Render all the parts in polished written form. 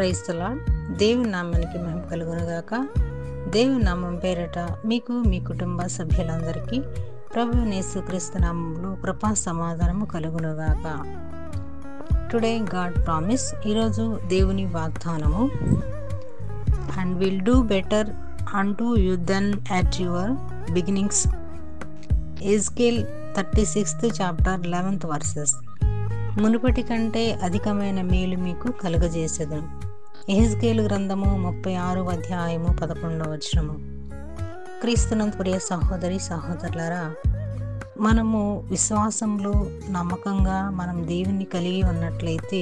Praise the lord. దేవుని నామానికి మహిమ కలుగునుగాక. దేవుని నామం పేరట మీకు మీ కుటుంబ సభ్యులందరికీ ప్రభువైన యేసుక్రీస్తు నామములో కృపా సమాధానము కలుగునుగాక. టుడే గాడ్ ప్రామిస్, ఈరోజు దేవుని వాగ్దానము, and will do better unto you than at your beginnings. ఎజ్కేల్ 36th chapter 11th verses. మునుపటి కంటే అధికమైన మేలు మీకు కలుగజేసేదను. ఎహెజ్కేలు గ్రంథము 36వ అధ్యాయము 11వ వచనము. క్రీస్తునందు ప్రియ సహోదరి సహోదరులారా, మనము విశ్వాసంలో నమ్మకంగా మనం దేవుణ్ణి కలిగి ఉన్నట్లయితే,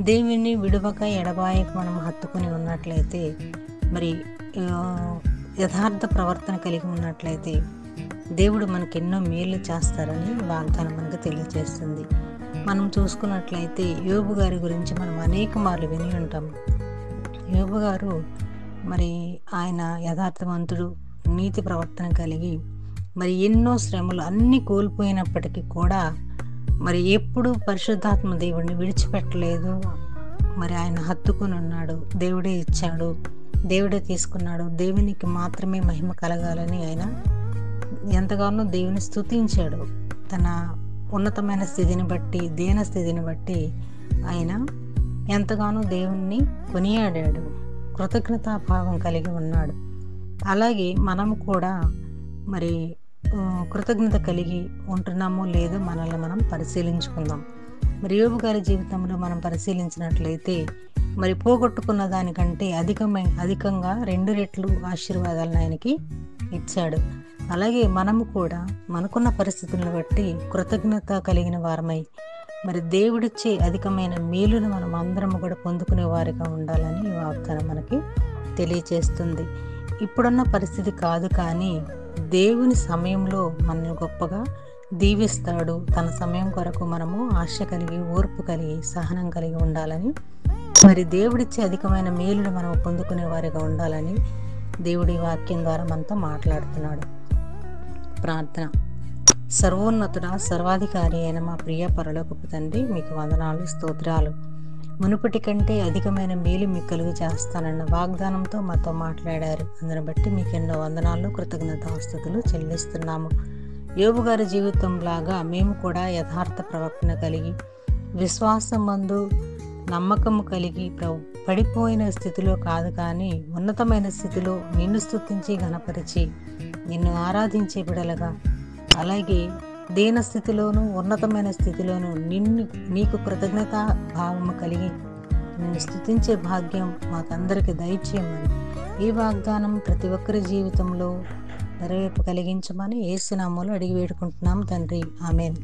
దేవుణ్ణి విడువక ఎడబాయక మనం హత్తుకుని ఉన్నట్లయితే, మరి యథార్థ ప్రవర్తన కలిగి ఉన్నట్లయితే దేవుడు మనకు ఎన్నో మేలు చేస్తారని వాగ్దానం మనకు తెలియజేస్తుంది. మనం చూసుకున్నట్లయితే యోబు గారి గురించి మనం అనేక మార్లు విని ఉంటాము. యోబు గారు మరి ఆయన యథార్థవంతుడు, నీతి ప్రవర్తన కలిగి మరి ఎన్నో శ్రమలు అన్నీ కోల్పోయినప్పటికీ కూడా మరి ఎప్పుడు పరిశుద్ధాత్మ దేవుడిని విడిచిపెట్టలేదు. మరి ఆయన హత్తుకుని ఉన్నాడు. దేవుడే ఇచ్చాడు, దేవుడే తీసుకున్నాడు, దేవునికి మాత్రమే మహిమ కలగాలని ఆయన ఎంతగానో దేవుని స్తుతించాడు. తన ఉన్నతమైన స్థితిని బట్టి, దీన స్థితిని బట్టి ఆయన ఎంతగానో దేవుణ్ణి కొనియాడాడు, కృతజ్ఞతాభావం కలిగి ఉన్నాడు. అలాగే మనం కూడా మరి కృతజ్ఞత కలిగి ఉంటున్నామో లేదో మనల్ని మనం పరిశీలించుకుందాం. మరి యోబు గారి జీవితంలో మనం పరిశీలించినట్లయితే మరి పోగొట్టుకున్న దానికంటే అధికంగా 2 రెట్లు ఆశీర్వాదాలను ఆయనకి ఇచ్చాడు. అలాగే మనము కూడా మనకున్న పరిస్థితులను బట్టి కృతజ్ఞత కలిగిన వారమై మరి దేవుడిచ్చే అధికమైన మేలును మనం అందరం కూడా పొందుకునే వారిగా ఉండాలని ఈ వాగ్దానం మనకి తెలియచేస్తుంది. ఇప్పుడున్న పరిస్థితి కాదు, కానీ దేవుని సమయంలో మనల్ని గొప్పగా దీవిస్తాడు. తన సమయం కొరకు మనము ఆశ కలిగి, ఓర్పు కలిగి, సహనం కలిగి ఉండాలని, మరి దేవుడిచ్చే అధికమైన మేలును మనం పొందుకునే వారిగా ఉండాలని దేవుడి వాక్యం ద్వారా మనతో మాట్లాడుతున్నాడు. ప్రార్థన. సర్వోన్నతుడా, సర్వాధికారి అయిన మా ప్రియ పరలోకపు తండ్రి, మీకు వందనాలు, స్తోత్రాలు. మునుపటి కంటే అధికమైన మేలు మీకు కలుగు చేస్తానన్న వాగ్దానంతో మాతో మాట్లాడారు. అందుని బట్టి మీకు ఎన్నో వందనాలు, కృతజ్ఞతాస్తుతులు చెల్లిస్తున్నాము. యోబు గారి జీవితం లాగా మేము కూడా యథార్థ ప్రవర్తన కలిగి, విశ్వాసం మందు నమ్మకము కలిగి, పడిపోయిన స్థితిలో కాదు కానీ ఉన్నతమైన స్థితిలో నిన్ను స్తుతించి ఘనపరిచి నిన్ను ఆరాధించే బిడలగా, అలాగే దీన స్థితిలోను ఉన్నతమైన స్థితిలోను నీకు కృతజ్ఞతా భావము కలిగి నిన్ను స్తుతించే భాగ్యం మాకందరికి దయచేయమని ఈ వాగ్దానం ప్రతి ఒక్కరి జీవితంలో నెరవేర్పు కలిగించమని యేసు నామములో అడిగి వేడుకుంటున్నాం తండ్రి. ఆమేన్.